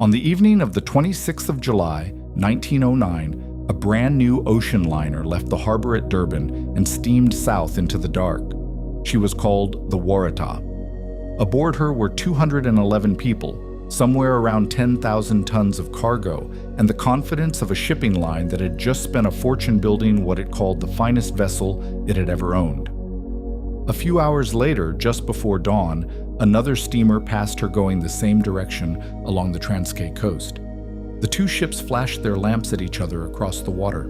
On the evening of the 26th of July, 1909, a brand new ocean liner left the harbor at Durban and steamed south into the dark. She was called the Waratah. Aboard her were 211 people, somewhere around 10,000 tons of cargo, and the confidence of a shipping line that had just spent a fortune building what it called the finest vessel it had ever owned. A few hours later, just before dawn, another steamer passed her going the same direction along the Transkei coast. The two ships flashed their lamps at each other across the water.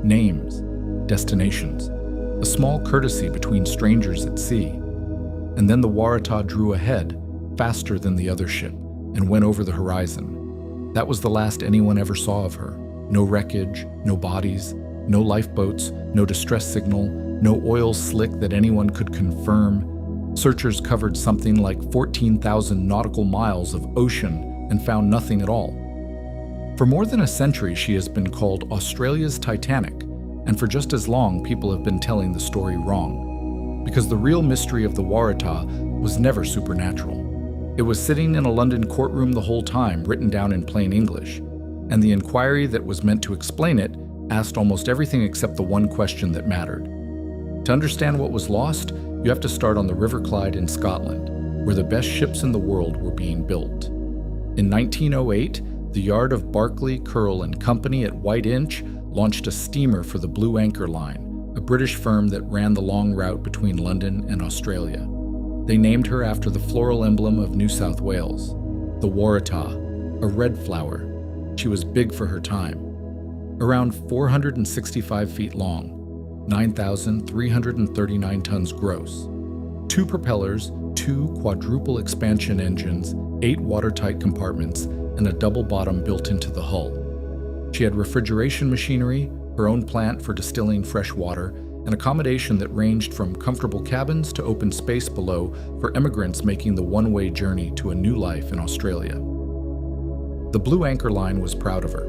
Names, destinations, a small courtesy between strangers at sea. And then the Waratah drew ahead, faster than the other ship, and went over the horizon. That was the last anyone ever saw of her. No wreckage, no bodies, no lifeboats, no distress signal, no oil slick that anyone could confirm. Searchers covered something like 14,000 nautical miles of ocean and found nothing at all. For more than a century, she has been called Australia's Titanic, and for just as long, people have been telling the story wrong. Because the real mystery of the Waratah was never supernatural. It was sitting in a London courtroom the whole time, written down in plain English, and the inquiry that was meant to explain it asked almost everything except the one question that mattered. To understand what was lost, you have to start on the River Clyde in Scotland, where the best ships in the world were being built. In 1908, the yard of Barclay, Curle and Company at White Inch launched a steamer for the Blue Anchor Line, a British firm that ran the long route between London and Australia. They named her after the floral emblem of New South Wales, the Waratah, a red flower. She was big for her time. Around 465 feet long, 9,339 tons gross. 2 propellers, 2 quadruple expansion engines, 8 watertight compartments, and a double bottom built into the hull. She had refrigeration machinery, her own plant for distilling fresh water, and accommodation that ranged from comfortable cabins to open space below for emigrants making the one-way journey to a new life in Australia. The Blue Anchor Line was proud of her.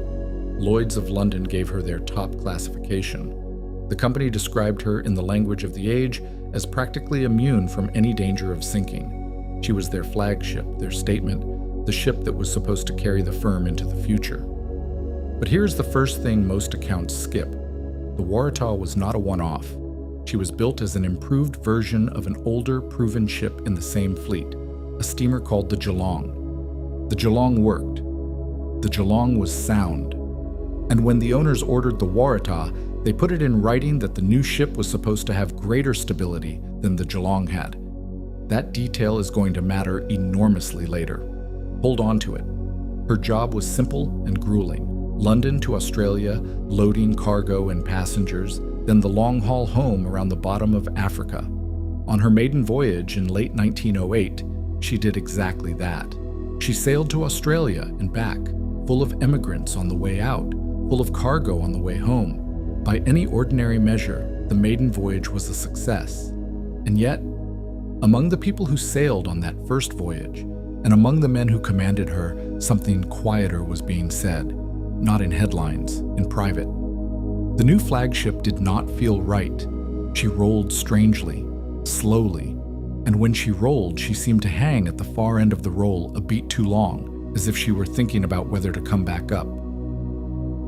Lloyd's of London gave her their top classification. The company described her in the language of the age as practically immune from any danger of sinking. She was their flagship, their statement, the ship that was supposed to carry the firm into the future. But here's the first thing most accounts skip. The Waratah was not a one-off. She was built as an improved version of an older, proven ship in the same fleet, a steamer called the Geelong. The Geelong worked. The Geelong was sound. And when the owners ordered the Waratah, they put it in writing that the new ship was supposed to have greater stability than the Geelong had. That detail is going to matter enormously later. Hold on to it. Her job was simple and grueling. London to Australia, loading cargo and passengers, then the long haul home around the bottom of Africa. On her maiden voyage in late 1908, she did exactly that. She sailed to Australia and back, full of immigrants on the way out, full of cargo on the way home. By any ordinary measure, the maiden voyage was a success. And yet, among the people who sailed on that first voyage, and among the men who commanded her, something quieter was being said. Not in headlines, in private. The new flagship did not feel right. She rolled strangely, slowly, and when she rolled, she seemed to hang at the far end of the roll a beat too long, as if she were thinking about whether to come back up.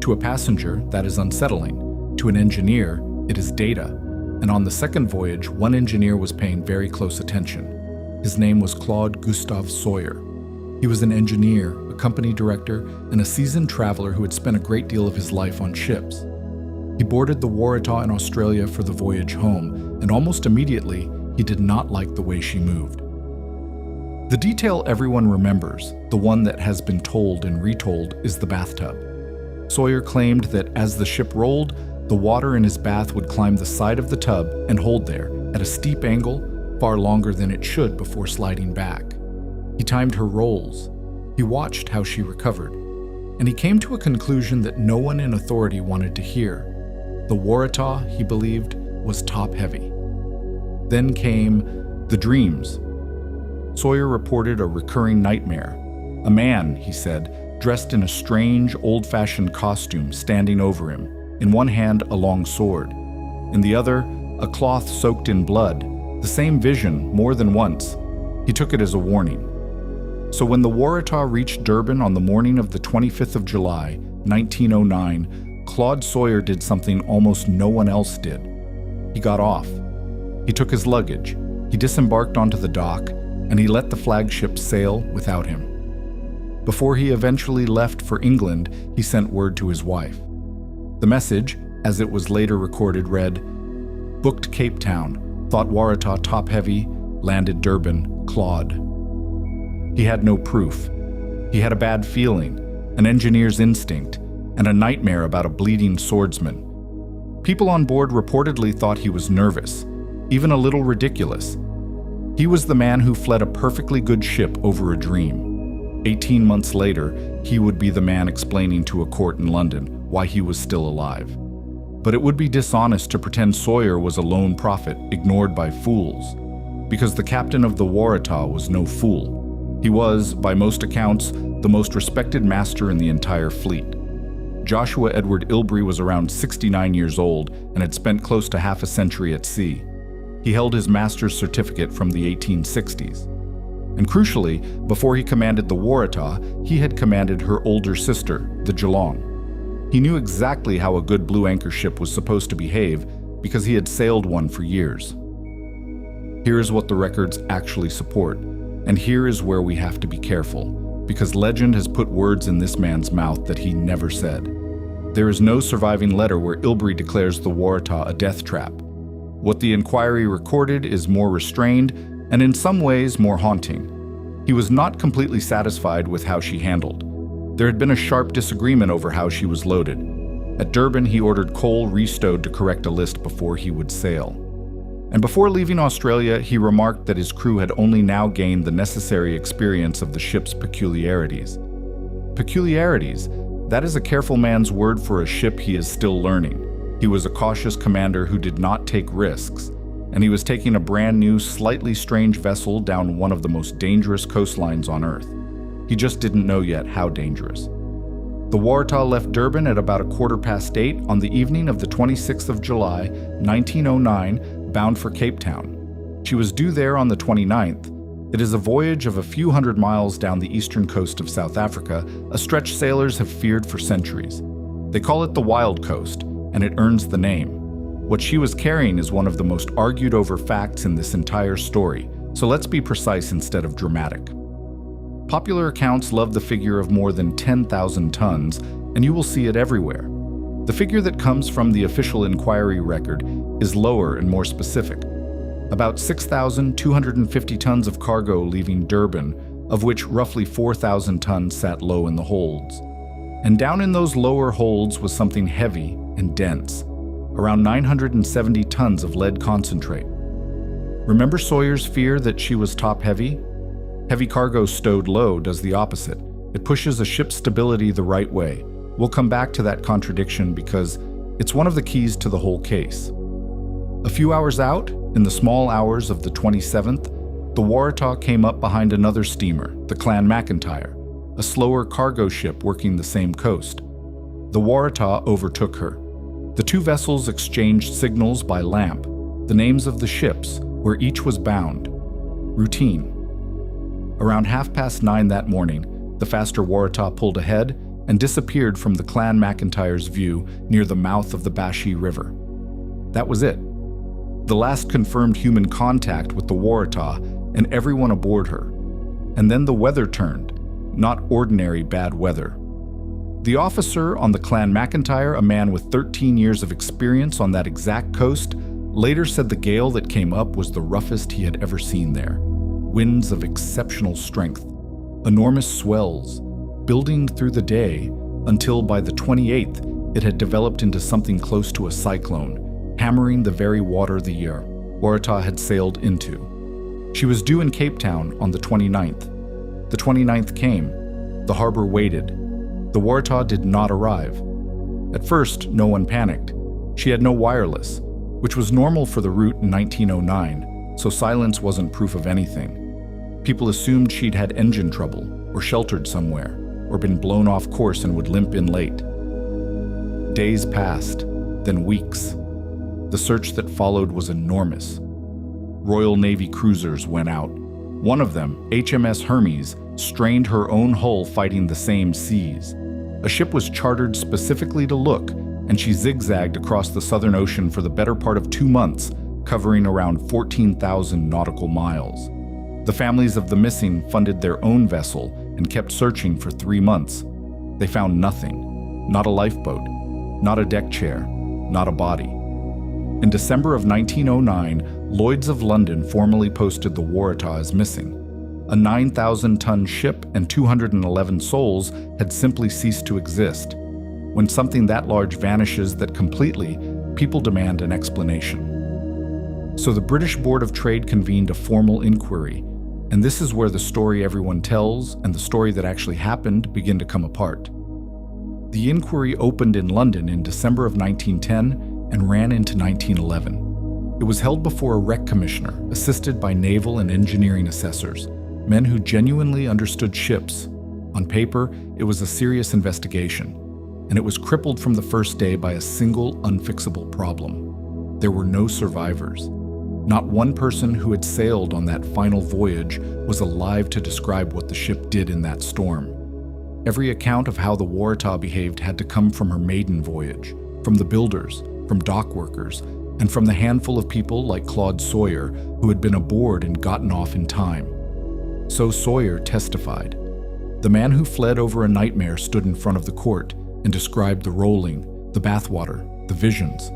To a passenger, that is unsettling. To an engineer, it is data. And on the second voyage, one engineer was paying very close attention. His name was Claude Gustave Sawyer. He was an engineer, a company director, and a seasoned traveler who had spent a great deal of his life on ships. He boarded the Waratah in Australia for the voyage home, and almost immediately, he did not like the way she moved. The detail everyone remembers, the one that has been told and retold, is the bathtub. Sawyer claimed that as the ship rolled, the water in his bath would climb the side of the tub and hold there, at a steep angle, far longer than it should before sliding back. He timed her rolls. He watched how she recovered. And he came to a conclusion that no one in authority wanted to hear. The Waratah, he believed, was top-heavy. Then came the dreams. Sawyer reported a recurring nightmare. A man, he said, dressed in a strange, old-fashioned costume standing over him, in one hand a long sword, in the other a cloth soaked in blood. The same vision more than once. He took it as a warning. So when the Waratah reached Durban on the morning of the 25th of July, 1909, Claude Sawyer did something almost no one else did. He got off. He took his luggage, he disembarked onto the dock, and he let the flagship sail without him. Before he eventually left for England, he sent word to his wife. The message, as it was later recorded, read, "Booked Cape Town, thought Waratah top-heavy, landed Durban, Claude." He had no proof. He had a bad feeling, an engineer's instinct, and a nightmare about a bleeding swordsman. People on board reportedly thought he was nervous, even a little ridiculous. He was the man who fled a perfectly good ship over a dream. 18 months later, he would be the man explaining to a court in London why he was still alive. But it would be dishonest to pretend Sawyer was a lone prophet ignored by fools, because the captain of the Waratah was no fool. He was, by most accounts, the most respected master in the entire fleet. Joshua Edward Ilbrey was around 69 years old and had spent close to half a century at sea. He held his master's certificate from the 1860s. And crucially, before he commanded the Waratah, he had commanded her older sister, the Geelong. He knew exactly how a good blue anchor ship was supposed to behave because he had sailed one for years. Here is what the records actually support, and here is where we have to be careful, because legend has put words in this man's mouth that he never said. There is no surviving letter where Ilbrey declares the Waratah a death trap. What the inquiry recorded is more restrained and in some ways more haunting. He was not completely satisfied with how she handled. There had been a sharp disagreement over how she was loaded. At Durban, he ordered coal restowed to correct a list before he would sail. And before leaving Australia, he remarked that his crew had only now gained the necessary experience of the ship's peculiarities. Peculiarities, that is a careful man's word for a ship he is still learning. He was a cautious commander who did not take risks, and he was taking a brand new, slightly strange vessel down one of the most dangerous coastlines on Earth. He just didn't know yet how dangerous. The Waratah left Durban at about 8:15 on the evening of the 26th of July, 1909, bound for Cape Town. She was due there on the 29th. It is a voyage of a few hundred miles down the eastern coast of South Africa, a stretch sailors have feared for centuries. They call it the Wild Coast, and it earns the name. What she was carrying is one of the most argued over facts in this entire story, so let's be precise instead of dramatic. Popular accounts love the figure of more than 10,000 tons, and you will see it everywhere. The figure that comes from the official inquiry record is lower and more specific. About 6,250 tons of cargo leaving Durban, of which roughly 4,000 tons sat low in the holds. And down in those lower holds was something heavy and dense, around 970 tons of lead concentrate. Remember Sawyer's fear that she was top-heavy? Heavy cargo stowed low does the opposite. It pushes a ship's stability the right way. We'll come back to that contradiction because it's one of the keys to the whole case. A few hours out, in the small hours of the 27th, the Waratah came up behind another steamer, the Clan McIntyre, a slower cargo ship working the same coast. The Waratah overtook her. The two vessels exchanged signals by lamp, the names of the ships, where each was bound. Routine. Around 9:30 that morning, the faster Waratah pulled ahead and disappeared from the Clan McIntyre's view near the mouth of the Bashi River. That was it. The last confirmed human contact with the Waratah and everyone aboard her. And then the weather turned, not ordinary bad weather. The officer on the Clan McIntyre, a man with 13 years of experience on that exact coast, later said the gale that came up was the roughest he had ever seen there. Winds of exceptional strength, enormous swells, building through the day until by the 28th it had developed into something close to a cyclone, hammering the very water the Waratah had sailed into. She was due in Cape Town on the 29th. The 29th came. The harbor waited. The Waratah did not arrive. At first, no one panicked. She had no wireless, which was normal for the route in 1909, so silence wasn't proof of anything. People assumed she'd had engine trouble, or sheltered somewhere, or been blown off course and would limp in late. Days passed, then weeks. The search that followed was enormous. Royal Navy cruisers went out. One of them, HMS Hermes, strained her own hull fighting the same seas. A ship was chartered specifically to look, and she zigzagged across the Southern Ocean for the better part of 2 months, covering around 14,000 nautical miles. The families of the missing funded their own vessel and kept searching for 3 months. They found nothing. Not a lifeboat, not a deck chair, not a body. In December of 1909, Lloyd's of London formally posted the Waratah as missing. A 9,000-ton ship and 211 souls had simply ceased to exist. When something that large vanishes that completely, people demand an explanation. So the British Board of Trade convened a formal inquiry, and this is where the story everyone tells and the story that actually happened begin to come apart. The inquiry opened in London in December of 1910 and ran into 1911. It was held before a wreck commissioner, assisted by naval and engineering assessors, men who genuinely understood ships. On paper, it was a serious investigation, and it was crippled from the first day by a single unfixable problem. There were no survivors. Not one person who had sailed on that final voyage was alive to describe what the ship did in that storm. Every account of how the Waratah behaved had to come from her maiden voyage, from the builders, from dock workers, and from the handful of people like Claude Sawyer who had been aboard and gotten off in time. So Sawyer testified. The man who fled over a nightmare stood in front of the court and described the rolling, the bathwater, the visions.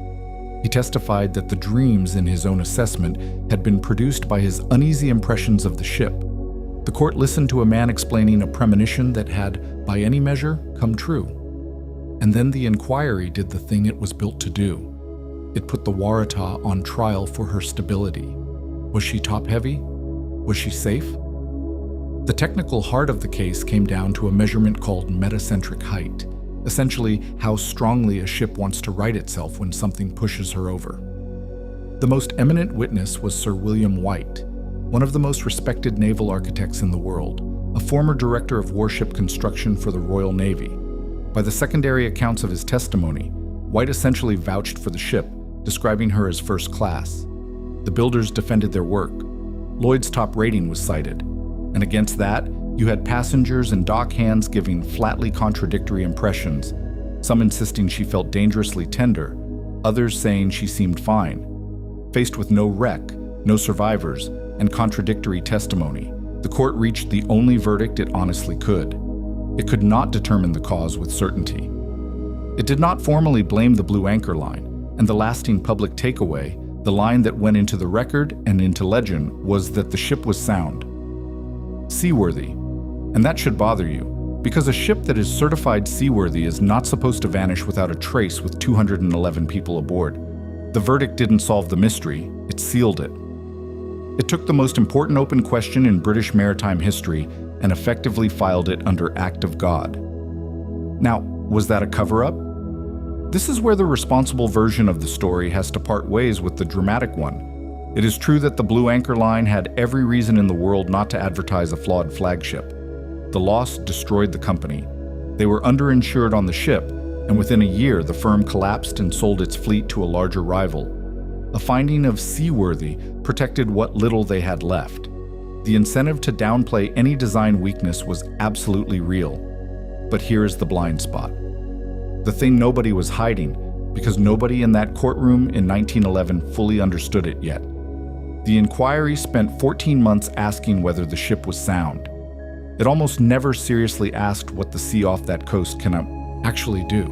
He testified that the dreams in his own assessment had been produced by his uneasy impressions of the ship. The court listened to a man explaining a premonition that had, by any measure, come true. And then the inquiry did the thing it was built to do. It put the Waratah on trial for her stability. Was she top-heavy? Was she safe? The technical heart of the case came down to a measurement called metacentric height, essentially how strongly a ship wants to right itself when something pushes her over. The most eminent witness was Sir William White, one of the most respected naval architects in the world, a former director of warship construction for the Royal Navy. By the secondary accounts of his testimony, White essentially vouched for the ship, describing her as first class. The builders defended their work. Lloyd's top rating was cited, and against that, you had passengers and dock hands giving flatly contradictory impressions, some insisting she felt dangerously tender, others saying she seemed fine. Faced with no wreck, no survivors, and contradictory testimony, the court reached the only verdict it honestly could. It could not determine the cause with certainty. It did not formally blame the Blue Anchor Line, and the lasting public takeaway, the line that went into the record and into legend, was that the ship was sound, seaworthy. And that should bother you, because a ship that is certified seaworthy is not supposed to vanish without a trace with 211 people aboard. The verdict didn't solve the mystery, it sealed it. It took the most important open question in British maritime history and effectively filed it under Act of God. Now, was that a cover-up? This is where the responsible version of the story has to part ways with the dramatic one. It is true that the Blue Anchor Line had every reason in the world not to advertise a flawed flagship. The loss destroyed the company. They were underinsured on the ship, and within a year the firm collapsed and sold its fleet to a larger rival. A finding of seaworthy protected what little they had left. The incentive to downplay any design weakness was absolutely real. But here is the blind spot. The thing nobody was hiding, because nobody in that courtroom in 1911 fully understood it yet. The inquiry spent 14 months asking whether the ship was sound. It almost never seriously asked what the sea off that coast can actually do.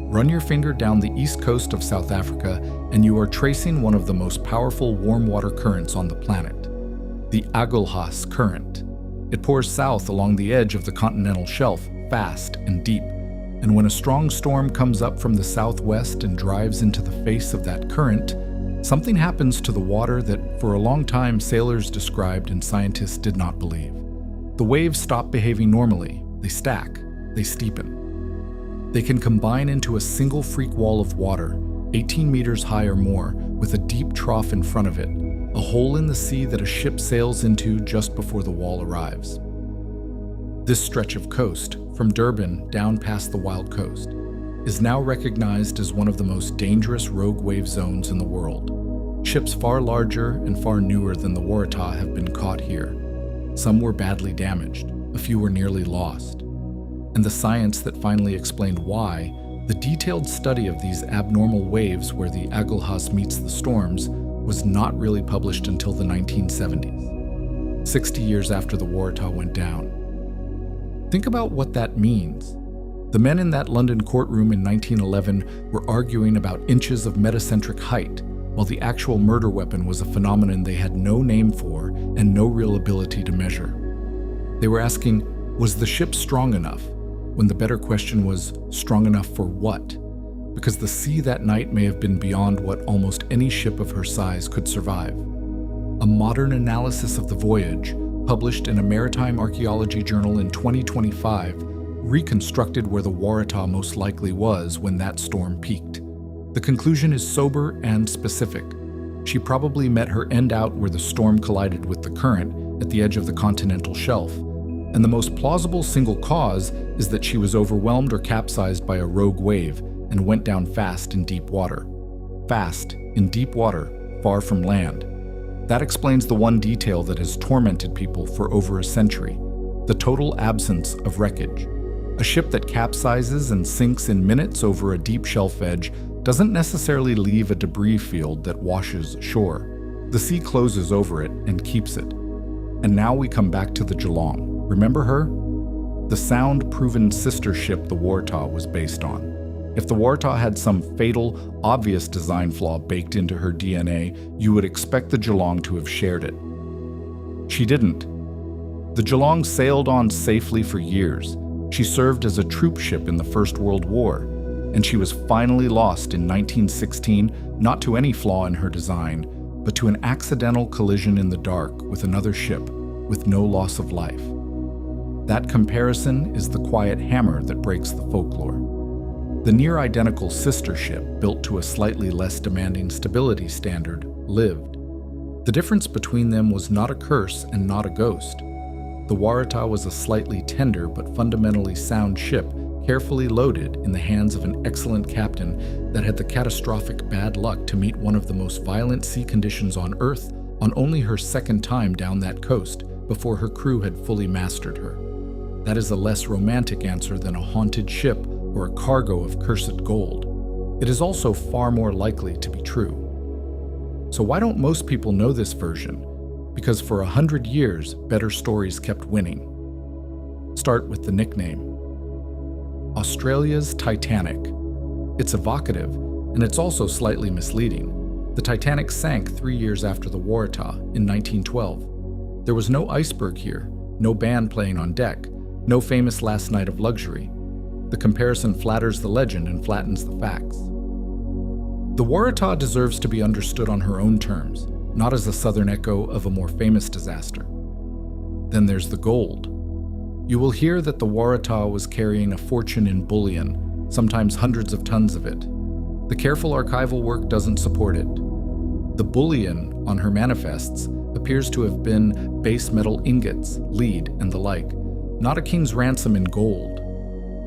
Run your finger down the east coast of South Africa and you are tracing one of the most powerful warm water currents on the planet, the Agulhas Current. It pours south along the edge of the continental shelf, fast and deep, and when a strong storm comes up from the southwest and drives into the face of that current, something happens to the water that for a long time sailors described and scientists did not believe. The waves stop behaving normally, they stack, they steepen. They can combine into a single freak wall of water, 18 meters high or more, with a deep trough in front of it, a hole in the sea that a ship sails into just before the wall arrives. This stretch of coast, from Durban down past the Wild Coast, is now recognized as one of the most dangerous rogue wave zones in the world. Ships far larger and far newer than the Waratah have been caught here. Some were badly damaged. a few were nearly lost. And the science that finally explained why, the detailed study of these abnormal waves where the Agulhas meets the storms, was not really published until the 1970s, 60 years after the Waratah went down. Think about what that means. The men in that London courtroom in 1911 were arguing about inches of metacentric height, while the actual murder weapon was a phenomenon they had no name for and no real ability to measure. They were asking, was the ship strong enough? When the better question was, strong enough for what? Because the sea that night may have been beyond what almost any ship of her size could survive. A modern analysis of the voyage, published in a maritime archaeology journal in 2025, reconstructed where the Waratah most likely was when that storm peaked. The conclusion is sober and specific. She probably met her end out where the storm collided with the current at the edge of the continental shelf, and the most plausible single cause is that she was overwhelmed or capsized by a rogue wave and went down fast in deep water. Fast, in deep water, far from land. That explains the one detail that has tormented people for over a century: the total absence of wreckage. A ship that capsizes and sinks in minutes over a deep shelf edge doesn't necessarily leave a debris field that washes ashore. The sea closes over it and keeps it. And now we come back to the Geelong. Remember her? The sound-proven sister ship the Waratah was based on. If the Waratah had some fatal, obvious design flaw baked into her DNA, you would expect the Geelong to have shared it. She didn't. The Geelong sailed on safely for years. She served as a troop ship in the First World War, and she was finally lost in 1916, not to any flaw in her design, but to an accidental collision in the dark with another ship, with no loss of life. That comparison is the quiet hammer that breaks the folklore. The near-identical sister ship, built to a slightly less demanding stability standard, lived. The difference between them was not a curse and not a ghost. The Waratah was a slightly tender but fundamentally sound ship, carefully loaded in the hands of an excellent captain that had the catastrophic bad luck to meet one of the most violent sea conditions on Earth on only her second time down that coast before her crew had fully mastered her. That is a less romantic answer than a haunted ship or a cargo of cursed gold. It is also far more likely to be true. So why don't most people know this version? Because for 100 years, better stories kept winning. Start with the nickname. Australia's Titanic. It's evocative, and it's also slightly misleading. The Titanic sank 3 years after the Waratah in 1912. There was no iceberg here, no band playing on deck, no famous last night of luxury. The comparison flatters the legend and flattens the facts. The Waratah deserves to be understood on her own terms, not as a southern echo of a more famous disaster. Then there's the gold. You will hear that the Waratah was carrying a fortune in bullion, sometimes hundreds of tons of it. The careful archival work doesn't support it. The bullion on her manifests appears to have been base metal ingots, lead, and the like, not a king's ransom in gold.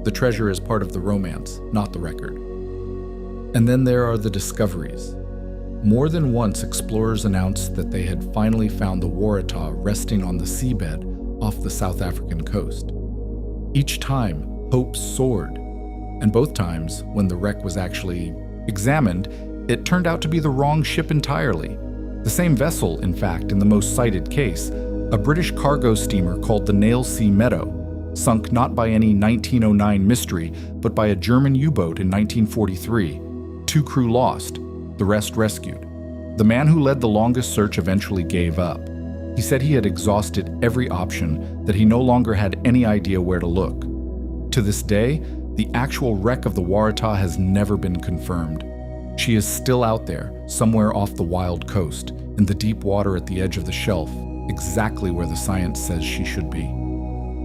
The treasure is part of the romance, not the record. And then there are the discoveries. More than once, explorers announced that they had finally found the Waratah resting on the seabed off the South African coast. Each time, hope soared, and both times, when the wreck was actually examined, it turned out to be the wrong ship entirely. The same vessel, in fact, in the most cited case, a British cargo steamer called the Nailsea Meadow, sunk not by any 1909 mystery, but by a German U-boat in 1943. 2 crew lost, the rest rescued. The man who led the longest search eventually gave up. He said he had exhausted every option, that he no longer had any idea where to look. To this day, the actual wreck of the Waratah has never been confirmed. She is still out there, somewhere off the wild coast, in the deep water at the edge of the shelf, exactly where the science says she should be.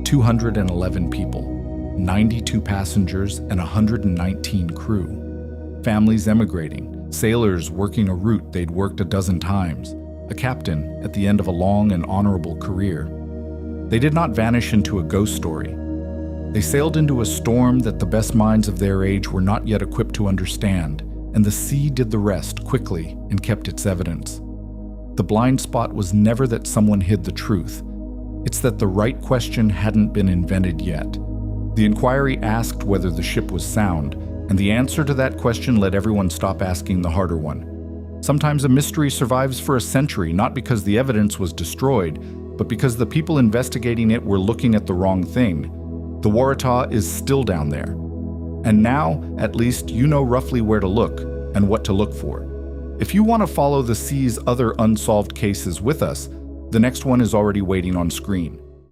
211 people, 92 passengers, and 119 crew. Families emigrating, sailors working a route they'd worked a dozen times, a captain at the end of a long and honorable career. They did not vanish into a ghost story. They sailed into a storm that the best minds of their age were not yet equipped to understand, and the sea did the rest quickly and kept its evidence. The blind spot was never that someone hid the truth. It's that the right question hadn't been invented yet. The inquiry asked whether the ship was sound, and the answer to that question let everyone stop asking the harder one. Sometimes a mystery survives for a century, not because the evidence was destroyed, but because the people investigating it were looking at the wrong thing. The Waratah is still down there. And now, at least, you know roughly where to look and what to look for. If you want to follow the sea's other unsolved cases with us, the next one is already waiting on screen.